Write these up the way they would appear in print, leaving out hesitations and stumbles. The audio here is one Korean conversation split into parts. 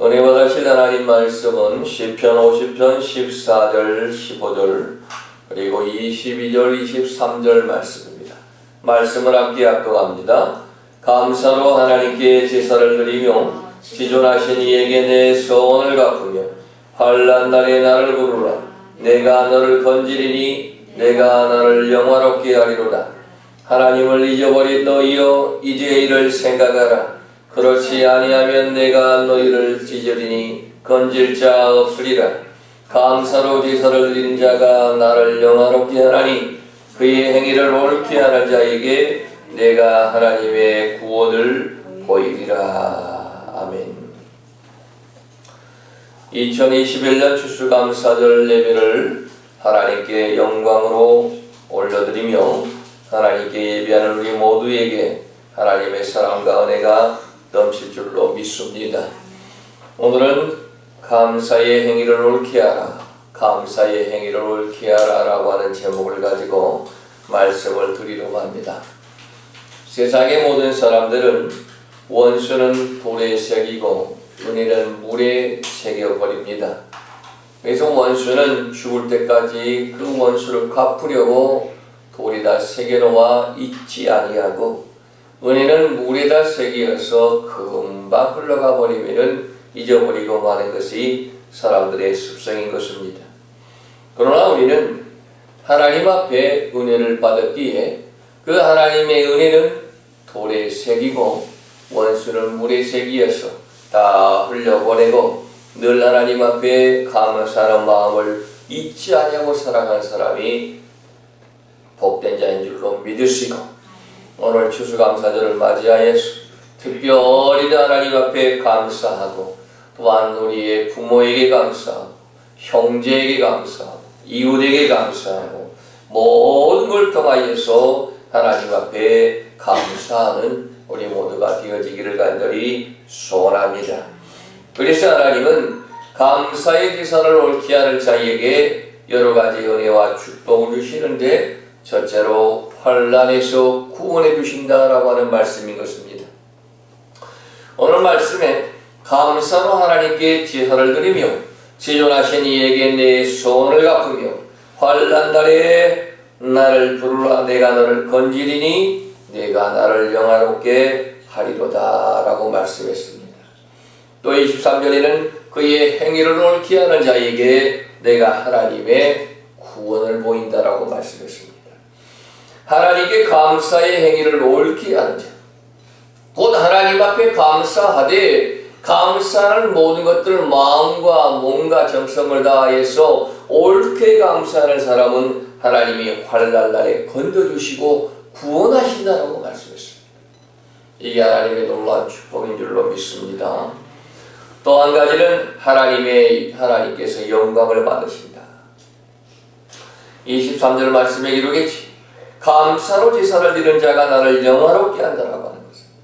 은혜 받으실 하나님 말씀은 시편 50편 14절 15절 그리고 22절 23절 말씀입니다. 말씀을 함께 합독합니다. 감사로 하나님께 제사를 드리며 지존하신 이에게 내 소원을 갚으며 환난 날에 나를 부르라. 내가 너를 건지리니 내가 너를 영화롭게 하리로다. 하나님을 잊어버린 너희여 이제 이를 생각하라. 그렇지 아니하면 내가 너희를 찢으리니 건질 자 없으리라. 감사로 제사를 드린 자가 나를 영화롭게 하나니 그의 행위를 옳게 하는 자에게 내가 하나님의 구원을 보이리라. 아멘. 2021년 추수감사절 예배를 하나님께 영광으로 올려드리며 하나님께 예배하는 우리 모두에게 하나님의 사랑과 은혜가 넘칠 줄로 믿습니다. 오늘은 감사의 행위를 옳게 하라, 감사의 행위를 옳게 하라 라고 하는 제목을 가지고 말씀을 드리려고 합니다. 세상의 모든 사람들은 원수는 돌에 새기고 은혜는 물에 새겨버립니다. 그래서 원수는 죽을 때까지 그 원수를 갚으려고 돌에다 새겨놓아 잊지 아니하고 은혜는 물에다 새겨서 금방 흘러가 버리면 잊어버리고 마는 것이 사람들의 습성인 것입니다. 그러나 우리는 하나님 앞에 은혜를 받았기에 그 하나님의 은혜는 돌에 새기고 원수는 물에 새기어서 다 흘려보내고 늘 하나님 앞에 감사하는 마음을 잊지 아니하고 살아가는 사람이 복된 자인 줄로 믿으시고 오늘 추수감사절을 맞이하여서 특별히 하나님 앞에 감사하고 또한 우리의 부모에게 감사하고 형제에게 감사하고 이웃에게 감사하고 모든 걸 통하여서 하나님 앞에 감사하는 우리 모두가 되어지기를 간절히 소원합니다. 그래서 하나님은 감사의 제사를 옳게 하는 자에게 여러 가지 은혜와 축복을 주시는데 첫째로 환난에서 구원해 주신다라고 하는 말씀인 것입니다. 오늘 말씀에 감사로 하나님께 제사를 드리며 지존하신 이에게 내 소원을 갚으며 환난 날에 나를 부르라. 내가 너를 건지리니 내가 나를 영화롭게 하리로다 라고 말씀했습니다. 또 23절에는 그의 행위를 옳게 하는 자에게 내가 하나님의 구원을 보인다라고 말씀했습니다. 하나님께 감사의 행위를 옳게 하는 자, 곧 하나님 앞에 감사하되 감사하는 모든 것들을 마음과 몸과 정성을 다해서 옳게 감사하는 사람은 하나님이 환난 날에 건져주시고 구원하신다라고 말씀했습니다. 이게 하나님의 놀라운 축복인 줄로 믿습니다. 또 한 가지는 하나님께서 영광을 받으신다. 23절 말씀에 이르겠지. 감사로 제사를 드리는 자가 나를 영화롭게 한다라고 하는 것입니다.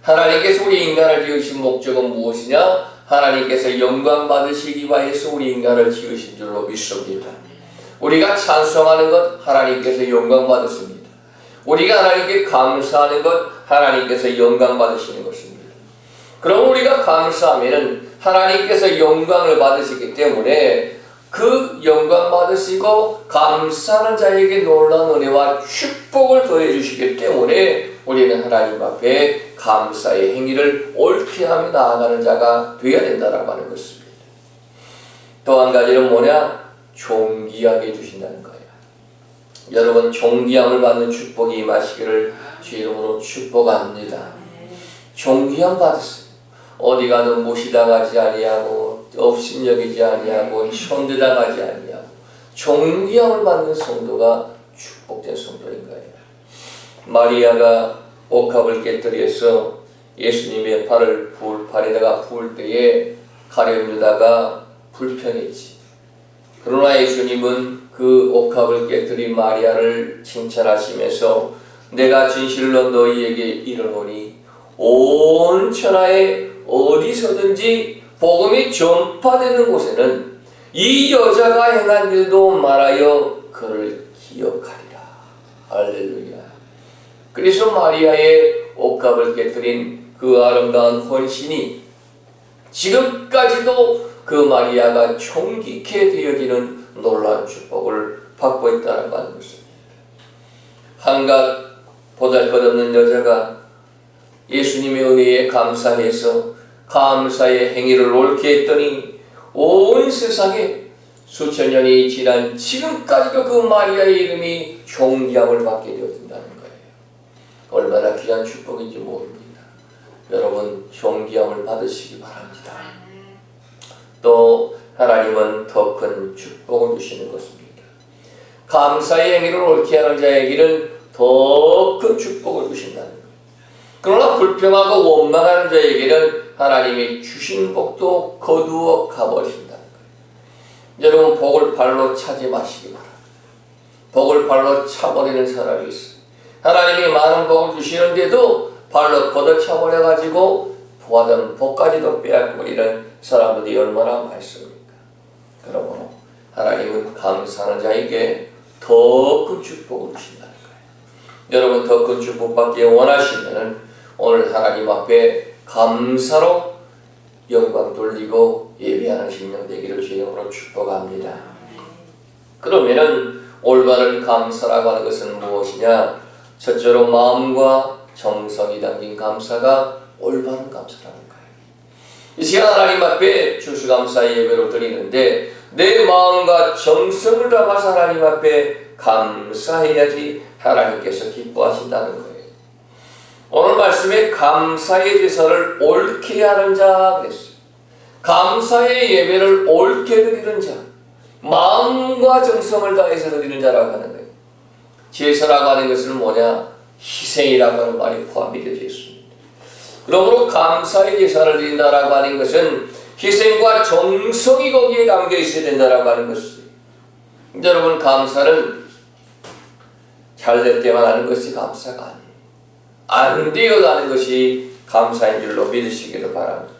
하나님께서 우리 인간을 지으신 목적은 무엇이냐? 하나님께서 영광 받으시기 위해서 우리 인간을 지으신 줄로 믿습니다. 우리가 찬송하는 것 하나님께서 영광 받으십니다. 우리가 하나님께 감사하는 것 하나님께서 영광 받으시는 것입니다. 그럼 우리가 감사하면 하나님께서 영광을 받으시기 때문에 그 영광 받으시고 감사하는 자에게 놀라운 은혜와 축복을 더해 주시기 때문에 우리는 하나님 앞에 감사의 행위를 옳게 하며 나아가는 자가 되어야 된다라고 하는 것입니다. 또 한 가지는 뭐냐? 존귀하게 해주신다는 거예요. 여러분 존귀함을 받는 축복이 임하시기를 주 이름으로 축복합니다. 존귀함 받으세요. 어디 가든 무시당하지 아니하고 업신여기지 아니하고 천대당하지 아니하고 존귀함을 받는 성도가 축복된 성도인 거예요. 마리아가 옥합을 깨뜨려서 예수님의 발에다가 부을 때에 가룟 유다가 불평했지. 그러나 예수님은 그 옥합을 깨뜨린 마리아를 칭찬하시면서 내가 진실로 너희에게 이르노니 온 천하에 어디서든지 복음이 전파되는 곳에는 이 여자가 행한 일도 말하여 그를 기억하리라. 할렐루야. 그래서 마리아의 옥합을 깨뜨린 그 아름다운 헌신이 지금까지도 그 마리아가 존귀케 되어지는 놀라운 축복을 받고 있다는 것입니다. 한갓 보잘것없는 여자가 예수님의 은혜에 감사해서 감사의 행위를 옳게 했더니 온 세상에 수천 년이 지난 지금까지도 그 마리아의 이름이 존귀함을 받게 되어진다는 거예요. 얼마나 귀한 축복인지 모릅니다. 여러분 존귀함을 받으시기 바랍니다. 또 하나님은 더 큰 축복을 주시는 것입니다. 감사의 행위를 옳게 하는 자에게는 더 큰 축복을 주신다는 거예요. 그러나 불평하고 원망하는 자에게는 하나님이 주신 복도 거두어 가버리신다는 거예요. 여러분 복을 발로 차지 마시기 바랍니다. 복을 발로 차버리는 사람이 있어요. 하나님이 많은 복을 주시는데도 발로 걷어차버려가지고 보아던 복까지도 빼앗고 이런 사람들이 얼마나 많습니까? 그러므로 하나님은 감사하는 자에게 더 큰 축복을 주신다는 거예요. 여러분 더 큰 축복 받기 원하시면 오늘 하나님 앞에 감사로 영광 돌리고 예배하는 신령 되기를 주님으로 축복합니다. 그러면은 올바른 감사라고 하는 것은 무엇이냐? 첫째로 마음과 정성이 담긴 감사가 올바른 감사라는 거예요. 이 시간 하나님 앞에 추수감사 예배로 드리는데 내 마음과 정성을 담아서 하나님 앞에 감사해야지 하나님께서 기뻐하신다는 거예요. 오늘 말씀에 감사의 제사를 옳게 하는 자 그랬어요. 감사의 예배를 옳게 드리는 자, 마음과 정성을 다해서 드리는 자라고 하는 거예요. 제사라고 하는 것은 뭐냐? 희생이라고 하는 말이 포함이 되어 있습니다. 그러므로 감사의 제사를 드린다라고 하는 것은 희생과 정성이 거기에 담겨 있어야 된다라고 하는 것이에요. 여러분 감사는 잘 될 때만 하는 것이 감사가 아니에요. 안 되어가는 것이 감사인 줄로 믿으시기를 바랍니다.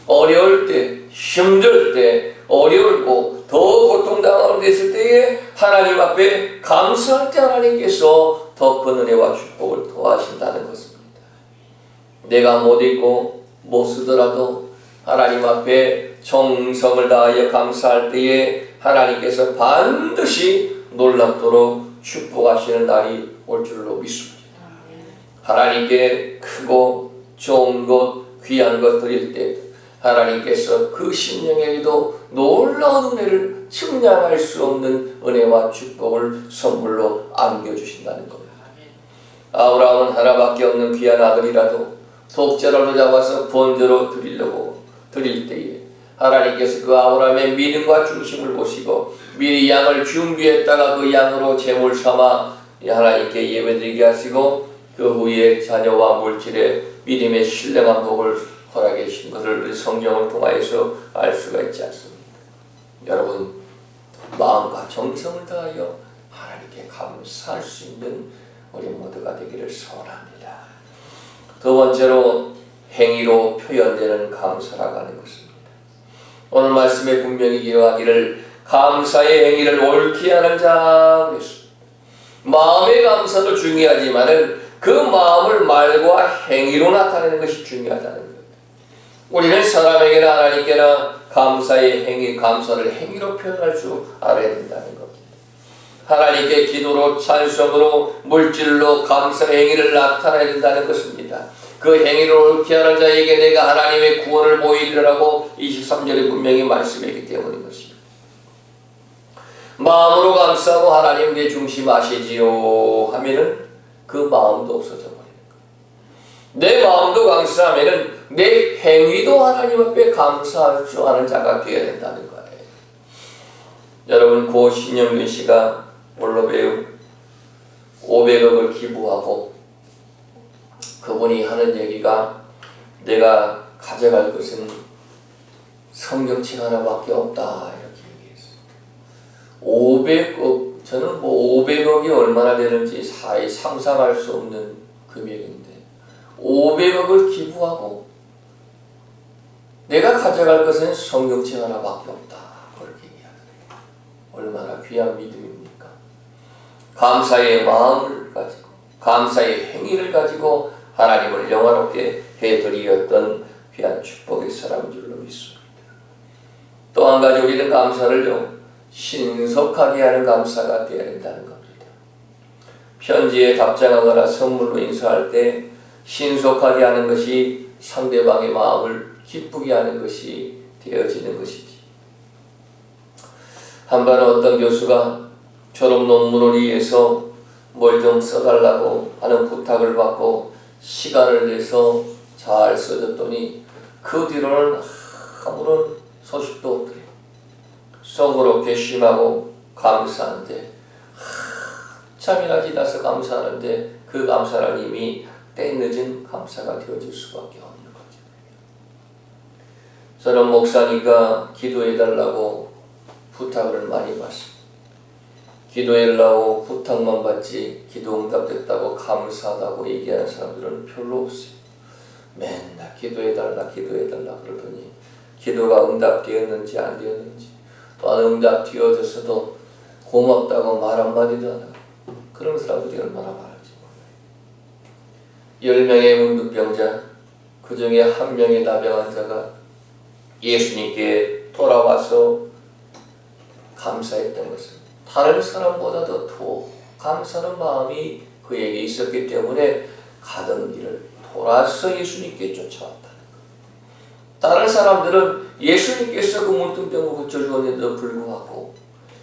어려울 때, 힘들 때, 어려울고 더 고통당하는 데 있을 때에 하나님 앞에 감사할 때 하나님께서 더 큰 은혜와 축복을 더하신다는 것입니다. 내가 못 읽고 못 쓰더라도 하나님 앞에 정성을 다하여 감사할 때에 하나님께서 반드시 놀랍도록 축복하시는 날이 올 줄로 믿습니다. 하나님께 크고 좋은 것, 귀한 것 드릴 때 하나님께서 그 심령에게도 놀라운 은혜를 측량할 수 없는 은혜와 축복을 선물로 안겨주신다는 겁니다. 아브라함은 하나밖에 없는 귀한 아들이라도 독자라도 잡아서 번제로 드릴 때에 하나님께서 그 아브라함의 믿음과 중심을 보시고 미리 양을 준비했다가 그 양으로 제물 삼아 하나님께 예배드리게 하시고 그 후에 자녀와 물질의 믿음의 신령한 복을 허락해 주신 것을 성경을 통하여서 알 수가 있지 않습니까? 여러분 마음과 정성을 다하여 하나님께 감사할 수 있는 우리 모두가 되기를 소원합니다. 두 번째로 행위로 표현되는 감사라고 하는 것입니다. 오늘 말씀에 분명히 기록하기를 감사의 행위를 옳게 하는 자 그랬습니다. 마음의 감사도 중요하지만은 그 마음을 말과 행위로 나타내는 것이 중요하다는 거예요. 우리는 사람에게나 하나님께나 감사의 행위, 감사를 행위로 표현할 줄 알아야 된다는 겁니다. 하나님께 기도로, 찬송으로, 물질로 감사의 행위를 나타내야 된다는 것입니다. 그 행위를 옳게 하는 자에게 내가 하나님의 구원을 보이리라고 23절에 분명히 말씀했기 때문인 것입니다. 마음으로 감사하고 하나님 내 중심 아시지요 하면은 그 마음도 없어져 버리는 거예요. 내 마음도 감사하면은 내 행위도 하나님 앞에 감사할 줄 아는 자가 되어야 된다는 거예요. 여러분 고 신영균 씨가 원로배우 500억을 기부하고 그분이 하는 얘기가 내가 가져갈 것은 성경책 하나밖에 없다 이렇게 얘기했어요. 500억 저는 뭐 500억이 얼마나 되는지 상상할 수 없는 금액인데 500억을 기부하고 내가 가져갈 것은 성경책 하나밖에 없다 그렇게 얘기하더래요. 얼마나 귀한 믿음입니까? 감사의 마음을 가지고 감사의 행위를 가지고 하나님을 영화롭게 해드리었던 귀한 축복의 사람인 줄로 믿습니다. 또 한 가지 우리는 감사를요, 신속하게 하는 감사가 되어야 된다는 겁니다. 편지에 답장하거나 선물로 인사할 때 신속하게 하는 것이 상대방의 마음을 기쁘게 하는 것이 되어지는 것이지. 한번 어떤 교수가 졸업 논문을 위해서 뭘 좀 써달라고 하는 부탁을 받고 시간을 내서 잘 써줬더니 그 뒤로는 아무런 소식도 없더래요. 속으로 괘씸하고 감사한데 한참이나 지나서 감사하는데 그 감사는 이미 때 늦은 감사가 되어질 수밖에 없는 거죠. 저는 목사니까 기도해달라고 부탁을 많이 받습니다. 기도해달라고 부탁만 받지 기도 응답됐다고 감사하다고 얘기하는 사람들은 별로 없어요. 맨날 기도해달라 그러더니 기도가 응답되었는지 안 되었는지, 또 응답되어졌어도 고맙다고 말 한마디도 안 하고, 그런 사람들이 얼마나 많은지 몰라요. 10명의 문득병자, 그 중에 한 명의 나병 환자가 예수님께 돌아와서 감사했던 것은 다른 사람보다도 더 감사하는 마음이 그에게 있었기 때문에 가던 길을 돌아서 예수님께 쫓아왔다는 것. 다른 사람들은 예수님께서 그 문둥병을 고쳐주었는데도 불구하고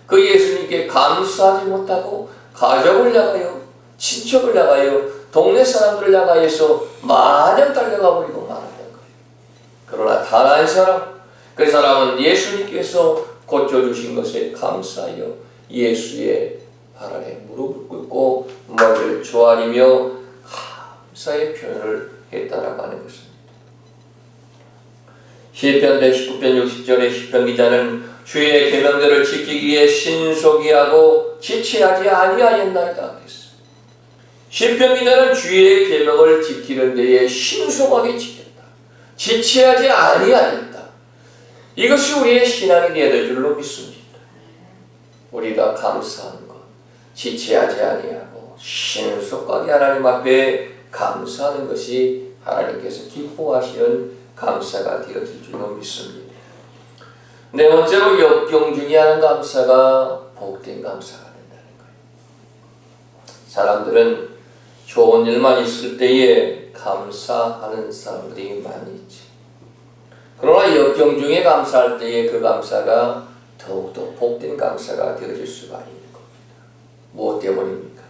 그 예수님께 감사하지 못하고 가족을 향하여, 친척을 향하여, 동네 사람들을 향하여서 마냥 달려가 버리고 말았던 거예요. 그러나 단 한 사람, 그 사람은 예수님께서 고쳐주신 것에 감사하여 예수의 발 아래 무릎을 꿇고 머리를 조아리며 감사의 표현을 했다라고 하는 것입니다. 시편 119편 60절의 시편 기자는 주의 계명들을 지키기 위해 신속히 하고 지체하지 아니하였나이다 그랬어요. 시편 기자는 주의 계명을 지키는 데에 신속하게 지켰다. 지체하지 아니하였다. 이것이 우리의 신앙이 되어야 될 줄로 믿습니다. 우리가 감사하는 것, 지체하지 아니하고 신속하게 하나님 앞에 감사하는 것이 하나님께서 기뻐하시는 감사가 되어질 줄로 믿습니다. 네 번째로 역경 중에 하는 감사가 복된 감사가 된다는 거예요. 사람들은 좋은 일만 있을 때에 감사하는 사람들이 많이 있지. 그러나 역경 중에 감사할 때에 그 감사가 더욱더 복된 감사가 되어질 수가 있는 겁니다. 무엇 때문입니까?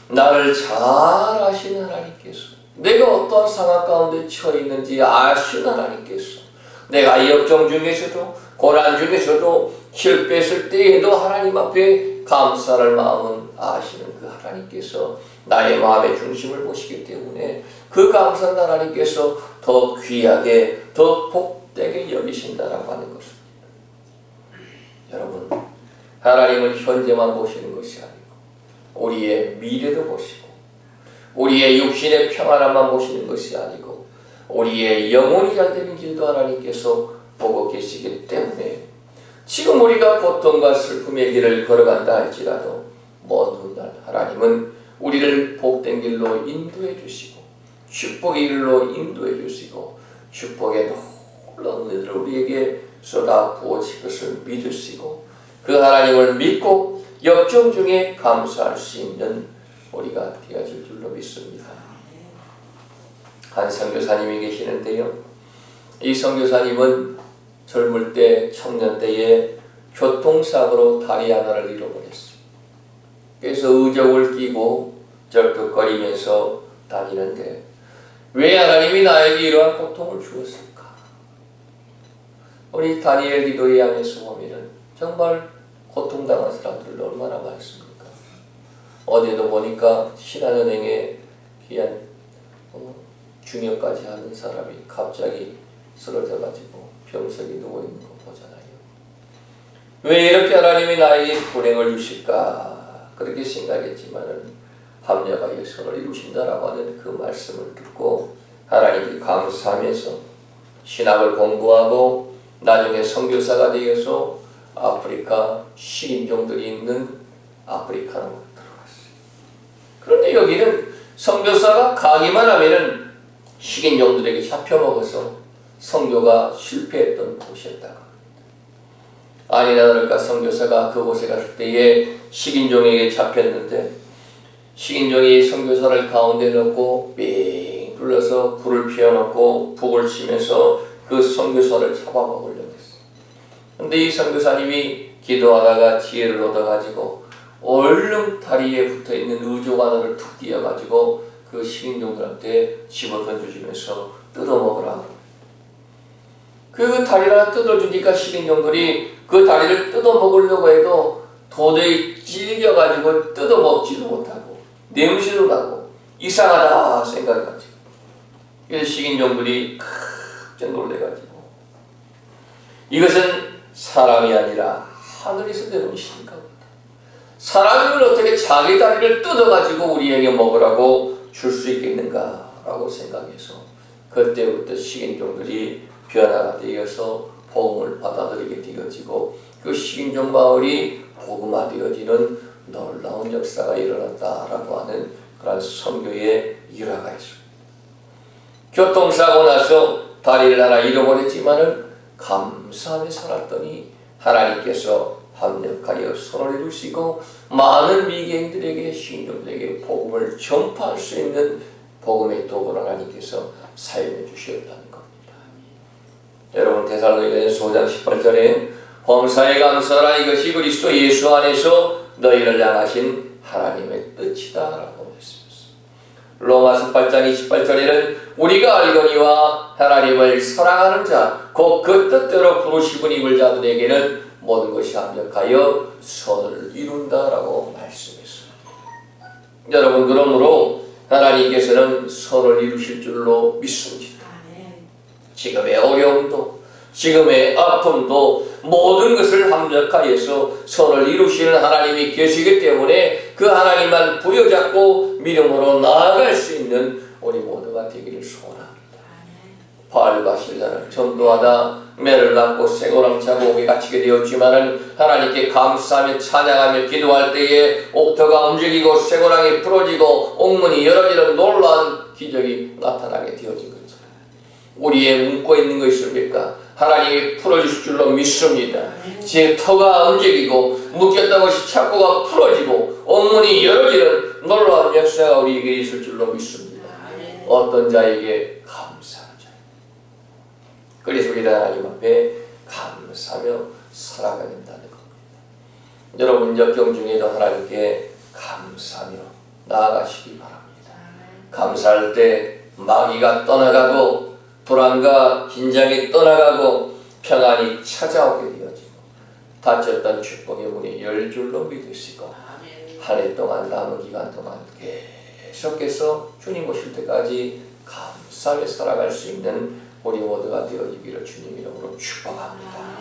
나를 잘 아시는 하나님께서, 내가 어떠한 상황 가운데 처해 있는지 아시는 하나님께서, 내가 역경 중에서도 고난 중에서도 실패했을 때에도 하나님 앞에 감사할 마음은 아시는 그 하나님께서 나의 마음의 중심을 보시기 때문에 그 감사한 하나님께서 더 귀하게, 더 복되게 여기신다라고 하는 것입니다. 여러분, 하나님은 현재만 보시는 것이 아니고 우리의 미래도 보시고 우리의 육신의 평안함만 보시는 것이 아니고 우리의 영혼이 잘 되는 길도 하나님께서 보고 계시기 때문에 지금 우리가 고통과 슬픔의 길을 걸어간다 할지라도 먼 훗날 하나님은 우리를 복된 길로 인도해 주시고 축복의 길로 인도해 주시고 축복의 놀라운 은혜를 우리에게 쏟아 부어질 것을 믿으시고 그 하나님을 믿고 역경 중에 감사할 수 있는 우리가 되어질 줄로 믿습니다. 한 선교사님이 계시는데요. 이 선교사님은 젊을 때, 청년 때에 교통사고로 다리 하나를 잃어버렸어요. 그래서 의족을 끼고 절뚝거리면서 다니는데 왜 하나님이 나에게 이러한 고통을 주었을까? 우리 다니엘 기도에 안에서 보면은 정말 고통당한 사람들 얼마나 많습니까? 어제도 보니까 신한은행에 귀한 중역까지 하는 사람이 갑자기 쓰러져가지고 병석에 누워있는 거 보잖아요. 왜 이렇게 하나님이 나에게 불행을 주실까? 그렇게 생각했지만은 합력하여 선을 이루신다라고 하는 그 말씀을 듣고 하나님께 감사하면서 신학을 공부하고 나중에 선교사가 되어서 아프리카 식인종들이 있는 아프리카로 들어갔어요. 그런데 여기는 선교사가 가기만 하면은 식인종들에게 잡혀먹어서 선교가 실패했던 곳이었다고 합니다. 아니나 다를까 선교사가 그곳에 갔을 때에 식인종에게 잡혔는데 식인종이 선교사를 가운데 넣고 삥 둘러서 불을 피워놓고 북을 치면서 그 선교사를 잡아먹으려고 했어요. 근데 이 선교사님이 기도하다가 지혜를 얻어가지고 얼른 다리에 붙어있는 의족 하나를 툭 띄어가지고 그 식인종들한테 집어 던져주면서 뜯어먹으라. 그 다리를 하나 뜯어주니까 식인종들이 그 다리를 뜯어먹으려고 해도 도저히 찔겨가지고 뜯어먹지도 못하고 냄새도 나고 이상하다 생각해가지고 그래서 식인종들이 깜짝 놀래가지고 이것은 사람이 아니라 하늘에서 내려온 신인가 보다. 사람이면 어떻게 자기 다리를 뜯어가지고 우리에게 먹으라고 줄 수 있겠는가 라고 생각해서 그때부터 식인종들이 변화가 되어서 복음을 받아들이게 되어지고 그 식인종 마을이 복음화되어지는 놀라운 역사가 일어났다라고 하는 그런 선교의 일화가 있습니다. 교통사고 나서 다리를 하나 잃어버렸지만은 감사하며 살았더니 하나님께서 합력하여 손을 이루시고 많은 미개인들에게 신종들에게 복음을 전파할 수 있는 복음의 도구를 하나님께서 사용해 주셨다는 겁니다. 여러분 데살로니가서 5장 18절에 범사에 감사하라 이것이 그리스도 예수 안에서 너희를 향하신 하나님의 뜻이다 라고 말씀했습니다. 로마서 8장 28절에는 우리가 알거니와 하나님을 사랑하는 자 곧 그 뜻대로 부르시고 입을 자들에게는 모든 것이 합력하여 선을 이룬다라고 말씀했습니다. 여러분 그러므로 하나님께서는 선을 이루실 줄로 믿습니다. 지금의 어려움도 지금의 아픔도 모든 것을 합력하여서 선을 이루시는 하나님이 계시기 때문에 그 하나님만 부여잡고 믿음으로 나아갈 수 있는 우리 모두가 되기를 소원합니다. 바알과 실라는 전도하다 매를 맞고 쇠고랑 차고 옥에 갇히게 되었지만은 하나님께 감사하며 찬양하며 기도할 때에 옥터가 움직이고 쇠고랑이 풀어지고 옥문이 열어지는 놀라운 기적이 나타나게 되어진 것처럼 우리의 묶고 있는 것이 있습니까? 하나님이 풀어주실 줄로 믿습니다. 제 터가 움직이고 묶였던 것이 착고가 풀어지고 옥문이 열어지는 놀라운 역사가 우리에게 있을 줄로 믿습니다. 어떤 자에게 감사하는 자. 그래서 우리 하나님 앞에 감사하며 살아가야 된다는 겁니다. 여러분 역경 중에도 하나님께 감사하며 나아가시기 바랍니다. 감사할 때 마귀가 떠나가고 불안과 긴장이 떠나가고 평안이 찾아오게 되어지고 닫혔던 축복의 문이 열 줄로 믿으시고 한 해 동안 남은 기간 동안 계속해서 주님 오실 때까지 감사하며 살아갈 수 있는 우리 모두가 되어지기를 주님 이름으로 축복합니다.